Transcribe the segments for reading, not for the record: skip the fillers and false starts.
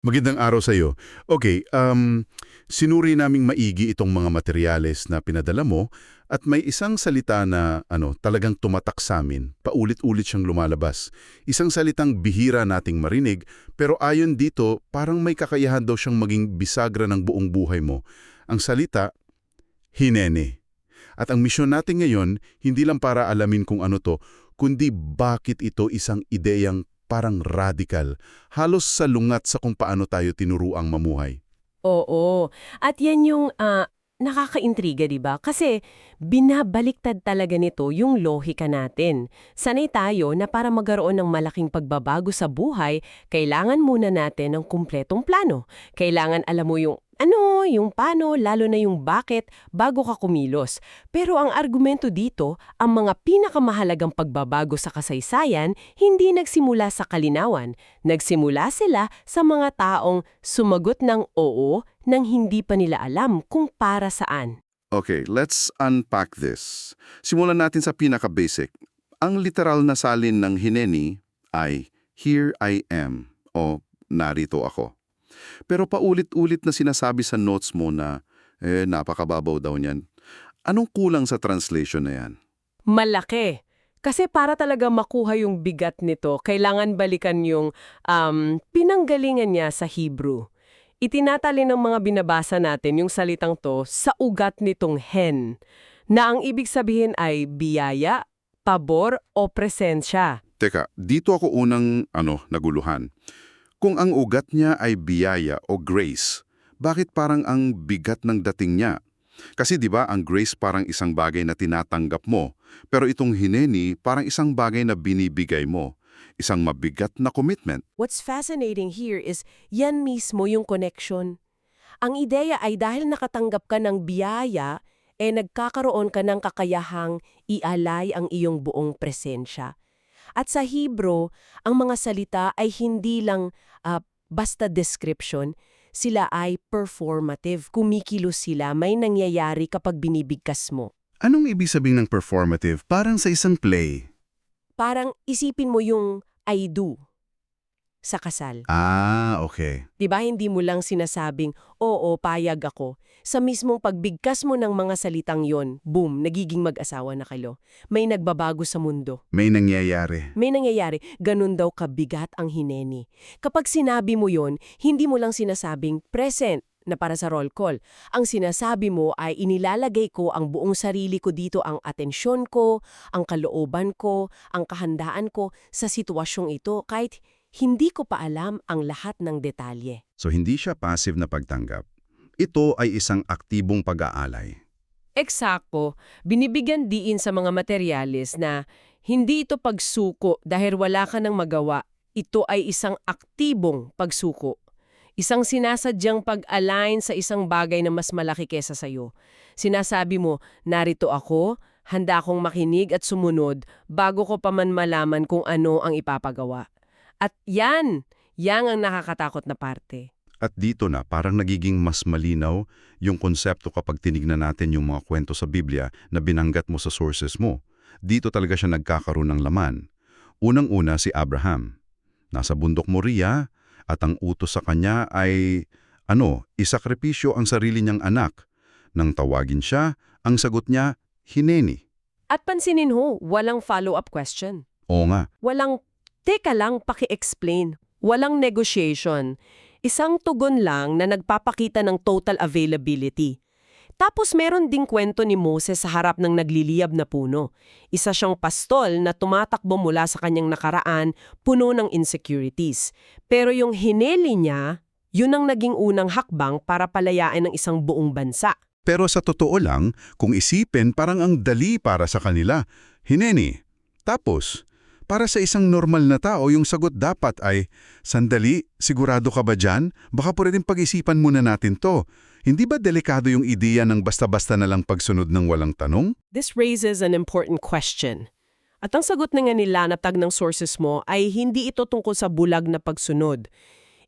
Magandang araw sa iyo. Okay, sinuri naming maigi itong mga materyales na pinadala mo at may isang salita na talagang tumatak sa amin. Paulit-ulit siyang lumalabas. Isang salitang bihira nating marinig, pero ayon dito, parang may kakayahan daw siyang maging bisagra ng buong buhay mo. Ang salita, hinene. At ang misyon natin ngayon, hindi lang para alamin kung ano to, kundi bakit ito isang ideyang parang radical, halos salungat sa kung paano tayo tinuruang mamuhay. Oo. At yan yung nakakaintriga, 'di ba? Kasi binabaliktad talaga nito yung lohika natin. Sanay tayo na para magkaroon ng malaking pagbabago sa buhay, kailangan muna natin ng kumpletong plano. Kailangan alam mo yung ano, yung paano, lalo na yung bakit, bago ka kumilos. Pero ang argumento dito, ang mga pinakamahalagang pagbabago sa kasaysayan, hindi nagsimula sa kalinawan. Nagsimula sila sa mga taong sumagot ng oo nang hindi pa nila alam kung para saan. Okay, let's unpack this. Simulan natin sa pinaka-basic. Ang literal na salin ng hineni ay, "Here I am," o "Narito ako." Pero paulit-ulit na sinasabi sa notes mo na, napakababaw daw niyan. Anong kulang sa translation na yan? Malaki. Kasi para talaga makuha yung bigat nito, kailangan balikan yung pinanggalingan niya sa Hebrew. Itinatali ng mga binabasa natin yung salitang to sa ugat nitong hen, na ang ibig sabihin ay biyaya, pabor o presensya. Teka, dito ako unang, naguluhan. Kung ang ugat niya ay biyaya o grace, bakit parang ang bigat ng dating niya? Kasi 'di ba ang grace parang isang bagay na tinatanggap mo, pero itong hineni parang isang bagay na binibigay mo, isang mabigat na commitment. What's fascinating here is yan mismo yung connection. Ang ideya ay dahil nakatanggap ka ng biyaya, nagkakaroon ka ng kakayahang ialay ang iyong buong presensya. At sa Hebrew, ang mga salita ay hindi lang basta description, sila ay performative. Kumikilos sila, may nangyayari kapag binibigkas mo. Anong ibig sabihin ng performative? Parang sa isang play. Parang isipin mo yung I do sa kasal. Ah, okay. 'Di ba hindi mo lang sinasabing, oo, payag ako. Sa mismong pagbigkas mo ng mga salitang yon, boom, nagiging mag-asawa na kayo. May nagbabago sa mundo. May nangyayari. May nangyayari, ganun daw kabigat ang hineni. Kapag sinabi mo yon, hindi mo lang sinasabing present na para sa roll call. Ang sinasabi mo ay inilalagay ko ang buong sarili ko dito, ang atensyon ko, ang kalooban ko, ang kahandaan ko sa sitwasyong ito kahit hindi ko pa alam ang lahat ng detalye. So hindi siya passive na pagtanggap. Ito ay isang aktibong pag-aalay. Eksakto, binibigyan diin sa mga materyales na hindi ito pagsuko dahil wala ka nang magawa. Ito ay isang aktibong pagsuko. Isang sinasadyang pag-align sa isang bagay na mas malaki kesa sayo. Sinasabi mo, narito ako, handa akong makinig at sumunod bago ko pa man malaman kung ano ang ipapagawa. At yan ang nakakatakot na parte. At dito na parang nagiging mas malinaw yung konsepto kapag tinignan natin yung mga kwento sa Biblia na binanggat mo sa sources mo. Dito talaga siya nagkakaroon ng laman. Unang-una si Abraham. Nasa bundok Moriah at ang utos sa kanya ay, isakripisyo ang sarili niyang anak. Nang tawagin siya, ang sagot niya, hineni. At pansinin ho, walang follow-up question. Oo nga. Walang, teka lang, paki-explain. Walang negotiation. Isang tugon lang na nagpapakita ng total availability. Tapos meron ding kwento ni Moses sa harap ng nagliliyab na puno. Isa siyang pastol na tumatakbo mula sa kanyang nakaraan, puno ng insecurities. Pero yung hineli niya, yun ang naging unang hakbang para palayain ng isang buong bansa. Pero sa totoo lang, kung isipin, parang ang dali para sa kanila. Hineni. Tapos, para sa isang normal na tao, yung sagot dapat ay, sandali, sigurado ka ba dyan? Baka pwedeng pag-isipan muna natin to. Hindi ba delikado yung ideya ng basta-basta na lang pagsunod ng walang tanong? This raises an important question. At ang sagot na nga nilanatag ng sources mo ay hindi ito tungkol sa bulag na pagsunod.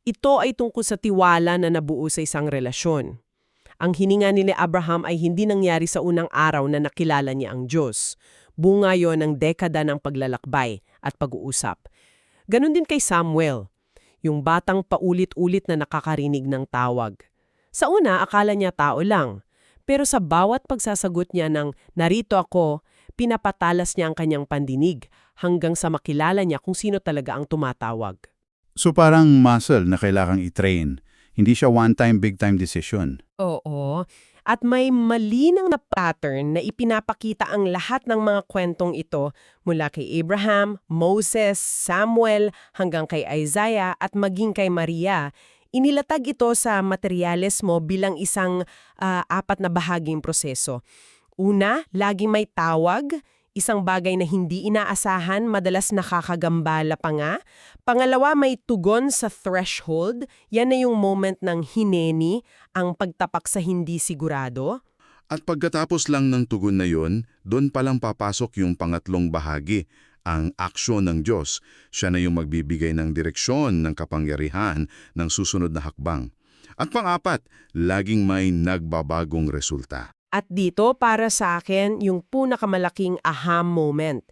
Ito ay tungkol sa tiwala na nabuo sa isang relasyon. Ang hininga ni Abraham ay hindi nangyari sa unang araw na nakilala niya ang Diyos. Bunga yon ng dekada ng paglalakbay at pag-uusap. Ganon din kay Samuel. yung batang paulit-ulit na nakakarinig ng tawag. Sa una, akala niya tao lang. Pero sa bawat pagsasagot niya ng narito ako, pinapatalas niya ang kanyang pandinig hanggang sa makilala niya kung sino talaga ang tumatawag. So parang muscle na kailangang i-train. Hindi siya one-time, big-time decision. Oo. At may malinang na pattern na ipinapakita ang lahat ng mga kwentong ito mula kay Abraham, Moses, Samuel, hanggang kay Isaiah at maging kay Maria. Inilatag ito sa materyales mo bilang isang apat na bahaging proseso. Una, laging may tawag, isang bagay na hindi inaasahan, madalas nakakagambala pa nga. Pangalawa, may tugon sa threshold, yan na yung moment ng hineni, ang pagtapak sa hindi sigurado. At pagkatapos lang ng tugon na yon, doon palang papasok yung pangatlong bahagi, ang aksyon ng Diyos. Siya na yung magbibigay ng direksyon, ng kapangyarihan, ng susunod na hakbang. At pang-apat, laging may nagbabagong resulta. At dito, para sa akin, yung pinakamalaking aha moment.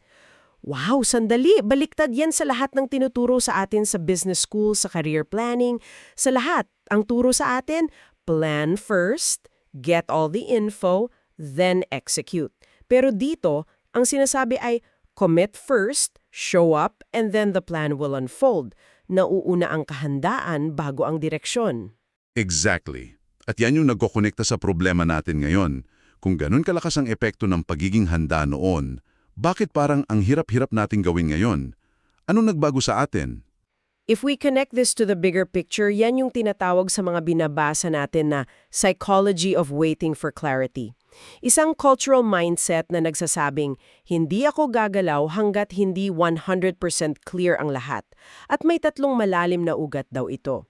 Wow, sandali! Baliktad yan sa lahat ng tinuturo sa atin sa business school, sa career planning, sa lahat. Ang turo sa atin, plan first, get all the info, then execute. Pero dito, ang sinasabi ay commit first, show up, and then the plan will unfold. Nauuna ang kahandaan bago ang direksyon. Exactly. At yan yung nagkokonekta sa problema natin ngayon. Kung ganun kalakas ang epekto ng pagiging handa noon, bakit parang ang hirap-hirap nating gawin ngayon? Anong nagbago sa atin? If we connect this to the bigger picture, yan yung tinatawag sa mga binabasa natin na psychology of waiting for clarity. Isang cultural mindset na nagsasabing, hindi ako gagalaw hanggat hindi 100% clear ang lahat. At may tatlong malalim na ugat daw ito.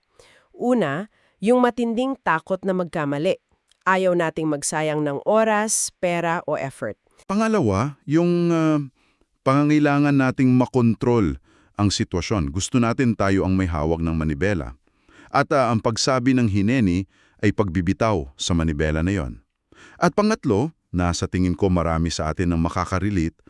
Una, yung matinding takot na magkamali. Ayaw nating magsayang ng oras, pera o effort. Pangalawa, yung pangangailangan nating makontrol ang sitwasyon. Gusto natin tayo ang may hawak ng manibela. At ang pagsabi ng hineni ay pagbibitaw sa manibela na yon. At pangatlo, na sa tingin ko marami sa atin ang makaka-relate,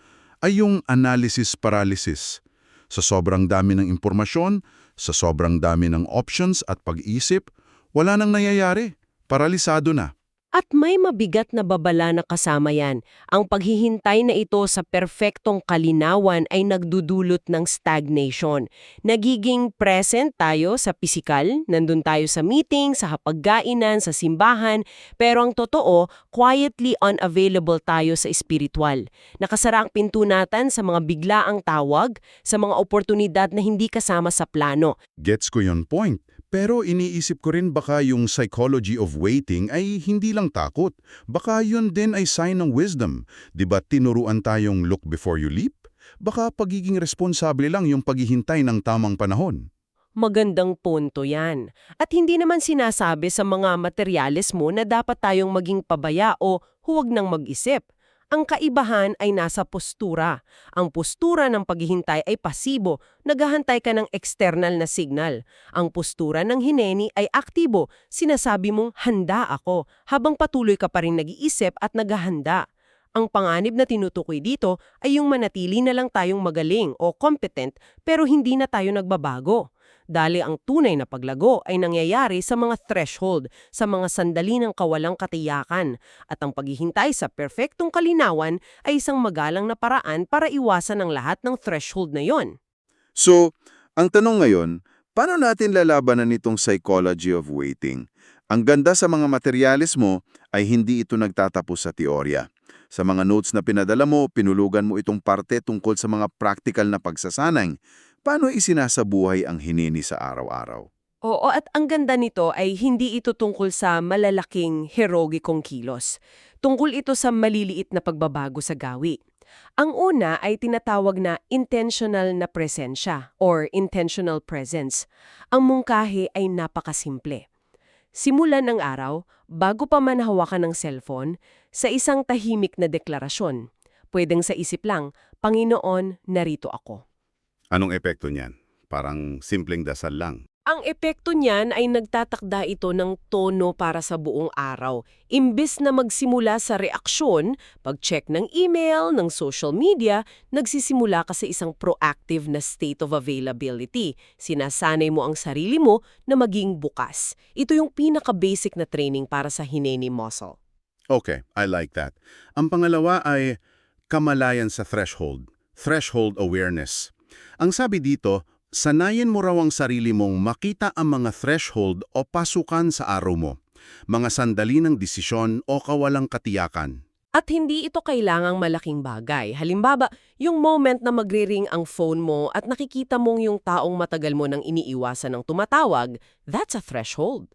ay yung analysis paralysis. Sa sobrang dami ng impormasyon, sa sobrang dami ng options at pag-isip, wala nang nangyayari. Paralisado na. At may mabigat na babala na kasama yan. Ang paghihintay na ito sa perpektong kalinawan ay nagdudulot ng stagnation. Nagiging present tayo sa pisikal, nandun tayo sa meeting, sa hapagkainan, sa simbahan, pero ang totoo, quietly unavailable tayo sa espiritual. Nakasara ang pinto natin sa mga biglaang tawag, sa mga oportunidad na hindi kasama sa plano. Gets ko yon point. Pero iniisip ko rin baka yung psychology of waiting ay hindi lang takot. Baka yun din ay sign ng wisdom. Diba tinuruan tayong look before you leap? Baka pagiging responsable lang yung paghihintay ng tamang panahon. Magandang punto yan. At hindi naman sinasabi sa mga materyales mo na dapat tayong maging pabaya o huwag nang mag-isip. Ang kaibahan ay nasa postura. Ang postura ng paghihintay ay pasibo, naghahantay ka ng external na signal. Ang postura ng hineni ay aktibo, sinasabi mong handa ako, habang patuloy ka pa rin nag-iisip at naghahanda. Ang panganib na tinutukoy dito ay yung manatili na lang tayong magaling o competent pero hindi na tayo nagbabago. Dahil ang tunay na paglago ay nangyayari sa mga threshold, sa mga sandali ng kawalang katiyakan. At ang paghihintay sa perfectong kalinawan ay isang magalang na paraan para iwasan ang lahat ng threshold na yon. So, ang tanong ngayon, paano natin lalabanan itong psychology of waiting? Ang ganda sa mga materyales mo ay hindi ito nagtatapos sa teorya. Sa mga notes na pinadala mo, pinulugan mo itong parte tungkol sa mga practical na pagsasanay. Paano isinasabuhay ang hineni sa araw-araw? Oo, at ang ganda nito ay hindi ito tungkol sa malalaking herogikong kilos. Tungkol ito sa maliliit na pagbabago sa gawi. Ang una ay tinatawag na intentional na presensya or intentional presence. Ang mungkahi ay napakasimple. Simulan ng araw, bago pa man hawakan ng cellphone, sa isang tahimik na deklarasyon. Pwedeng sa isip lang, Panginoon, narito ako. Anong epekto niyan? Parang simpleng dasal lang. Ang epekto niyan ay nagtatakda ito ng tono para sa buong araw. Imbes na magsimula sa reaksyon, pag-check ng email, ng social media, nagsisimula ka sa isang proactive na state of availability. Sinasanay mo ang sarili mo na maging bukas. Ito yung pinaka-basic na training para sa hineni muscle. Okay, I like that. Ang pangalawa ay kamalayan sa threshold awareness. Ang sabi dito, sanayin mo raw ang sarili mong makita ang mga threshold o pasukan sa araw mo, mga sandali ng desisyon o kawalang katiyakan. At hindi ito kailangang malaking bagay. Halimbawa, yung moment na magre-ring ang phone mo at nakikita mong yung taong matagal mo nang iniiwasan ng tumatawag, that's a threshold.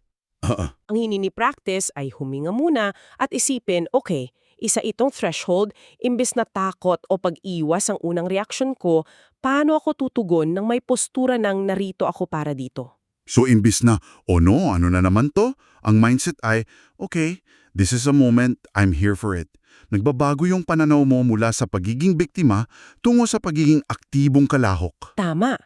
Ang hinini-practice ay huminga muna at isipin, okay, isa itong threshold, imbes na takot o pag-iwas ang unang reaksyon ko, paano ako tutugon nang may postura ng narito ako para dito? So imbis na, oh no, ano na naman to? Ang mindset ay, okay, this is a moment, I'm here for it. Nagbabago yung pananaw mo mula sa pagiging biktima tungo sa pagiging aktibong kalahok. Tama.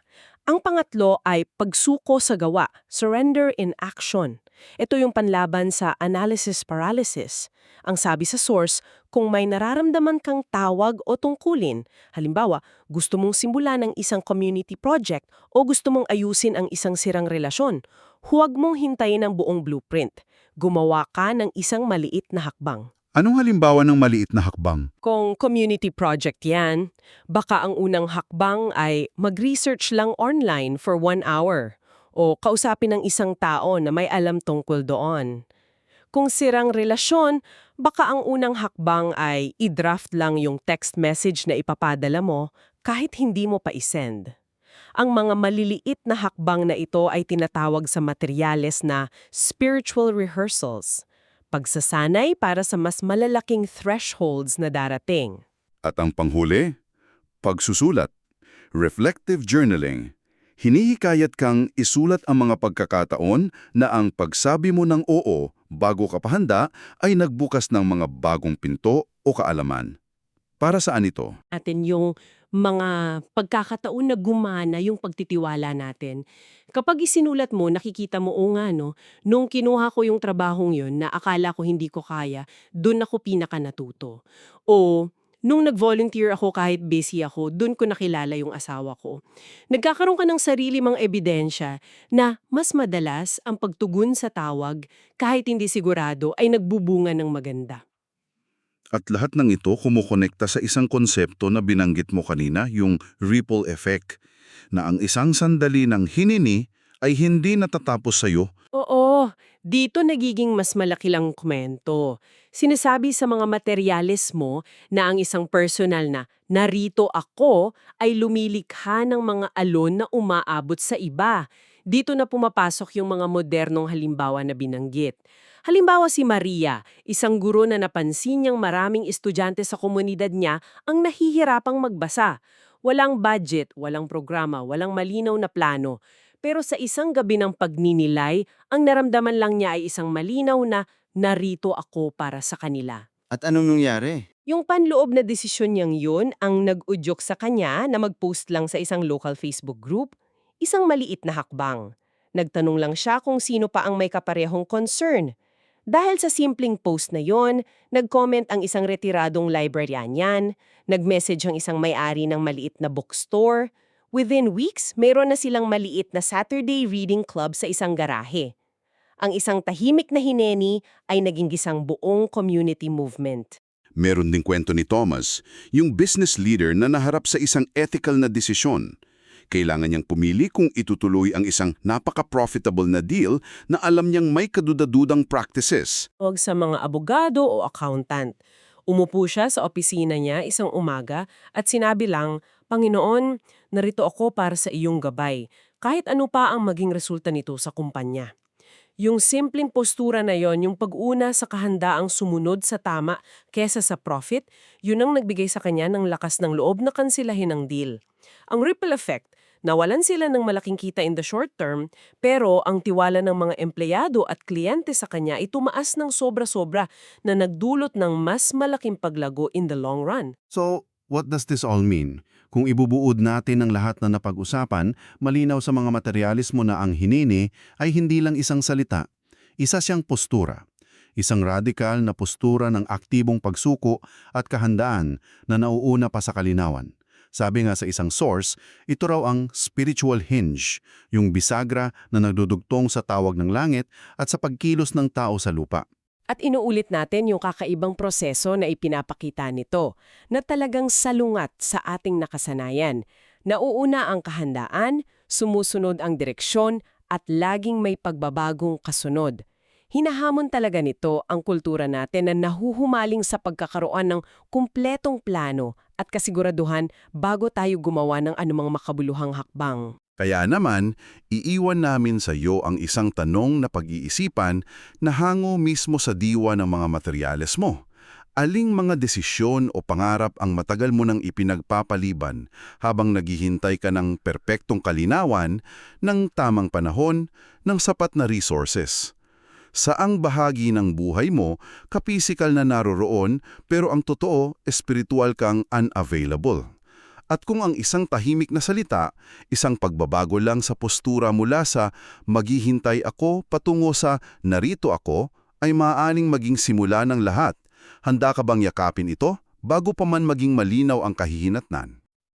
Ang pangatlo ay pagsuko sa gawa, surrender in action. Ito yung panlaban sa analysis paralysis. Ang sabi sa source, kung may nararamdaman kang tawag o tungkulin, halimbawa, gusto mong simulan ng isang community project o gusto mong ayusin ang isang sirang relasyon, huwag mong hintayin ang buong blueprint. Gumawa ka ng isang maliit na hakbang. Anong halimbawa ng maliit na hakbang? Kung community project yan, baka ang unang hakbang ay mag-research lang online for 1 hour o kausapin ng isang tao na may alam tungkol doon. Kung sirang relasyon, baka ang unang hakbang ay i-draft lang yung text message na ipapadala mo kahit hindi mo pa isend. Ang mga maliliit na hakbang na ito ay tinatawag sa materyales na spiritual rehearsals. Pagsasanay para sa mas malalaking thresholds na darating. At ang panghuli, pagsusulat, reflective journaling. Hinihikayat kang isulat ang mga pagkakataon na ang pagsabi mo ng oo bago ka pahanda ay nagbukas ng mga bagong pinto o kaalaman. Para saan ito? Atin yung mga pagkakataon na gumana yung pagtitiwala natin. Kapag isinulat mo, nakikita mo, o nga no, nung kinuha ko yung trabahong yun na akala ko hindi ko kaya, dun ako pinaka natuto. O nung nag-volunteer ako kahit busy ako, dun ko nakilala yung asawa ko. Nagkakaroon ka ng sarili mong ebidensya na mas madalas ang pagtugon sa tawag kahit hindi sigurado ay nagbubunga ng maganda. At lahat ng ito kumukonekta sa isang konsepto na binanggit mo kanina, yung ripple effect, na ang isang sandali ng hinini ay hindi natatapos sa'yo. Oo, dito nagiging mas malaki lang kwento. Sinasabi sa mga materyales mo na ang isang personal na narito ako ay lumilikha ng mga alon na umaabot sa iba. Dito na pumapasok yung mga modernong halimbawa na binanggit. Halimbawa si Maria, isang guro na napansin niyang maraming estudyante sa komunidad niya ang nahihirapang magbasa. Walang budget, walang programa, walang malinaw na plano. Pero sa isang gabi ng pagninilay, ang naramdaman lang niya ay isang malinaw na narito ako para sa kanila. At anong nangyari? Yung panloob na desisyon niyang yun ang nag-udyok sa kanya na mag-post lang sa isang local Facebook group, isang maliit na hakbang. Nagtanong lang siya kung sino pa ang may kaparehong concern. Dahil sa simpleng post na yon, nag-comment ang isang retiradong librarian, nag-message ang isang may-ari ng maliit na bookstore. Within weeks, mayroon na silang maliit na Saturday reading club sa isang garahe. Ang isang tahimik na hineni ay naging isang buong community movement. Meron ding kwento ni Thomas, yung business leader na naharap sa isang ethical na desisyon. Kailangan niyang pumili kung itutuloy ang isang napaka-profitable na deal na alam niyang may kadudadudang practices. Huwag sa mga abogado o accountant. Umupo siya sa opisina niya isang umaga at sinabi lang, Panginoon, narito ako para sa iyong gabay, kahit ano pa ang maging resulta nito sa kumpanya. Yung simpleng postura na yon, yung pag-una sa kahandaang sumunod sa tama kesa sa profit, yun ang nagbigay sa kanya ng lakas ng loob na kansilahin ang deal. Ang ripple effect, nawalan sila ng malaking kita in the short term, pero ang tiwala ng mga empleyado at kliyente sa kanya ay tumaas ng sobra-sobra na nagdulot ng mas malaking paglago in the long run. So, what does this all mean? Kung ibubuod natin ang lahat na napag-usapan, malinaw sa mga materyales mo na ang hinini ay hindi lang isang salita. Isa siyang postura. Isang radikal na postura ng aktibong pagsuko at kahandaan na nauuna pa sa kalinawan. Sabi nga sa isang source, ito raw ang spiritual hinge, yung bisagra na nagdudugtong sa tawag ng langit at sa pagkilos ng tao sa lupa. At inuulit natin yung kakaibang proseso na ipinapakita nito, na talagang salungat sa ating nakasanayan. Nauuna ang kahandaan, sumusunod ang direksyon, at laging may pagbabagong kasunod. Hinahamon talaga nito ang kultura natin na nahuhumaling sa pagkakaroon ng kumpletong plano at kasiguraduhan bago tayo gumawa ng anumang makabuluhang hakbang. Kaya naman, iiwan namin sa iyo ang isang tanong na pag-iisipan na hango mismo sa diwa ng mga materyales mo. Aling mga desisyon o pangarap ang matagal mo nang ipinagpapaliban habang naghihintay ka ng perpektong kalinawan, ng tamang panahon, ng sapat na resources? Saang bahagi ng buhay mo, kapisikal na naroroon pero ang totoo, espiritual kang unavailable. At kung ang isang tahimik na salita, isang pagbabago lang sa postura mula sa maghihintay ako patungo sa narito ako, ay maaaring maging simula ng lahat. Handa ka bang yakapin ito bago pa man maging malinaw ang kahihinatnan?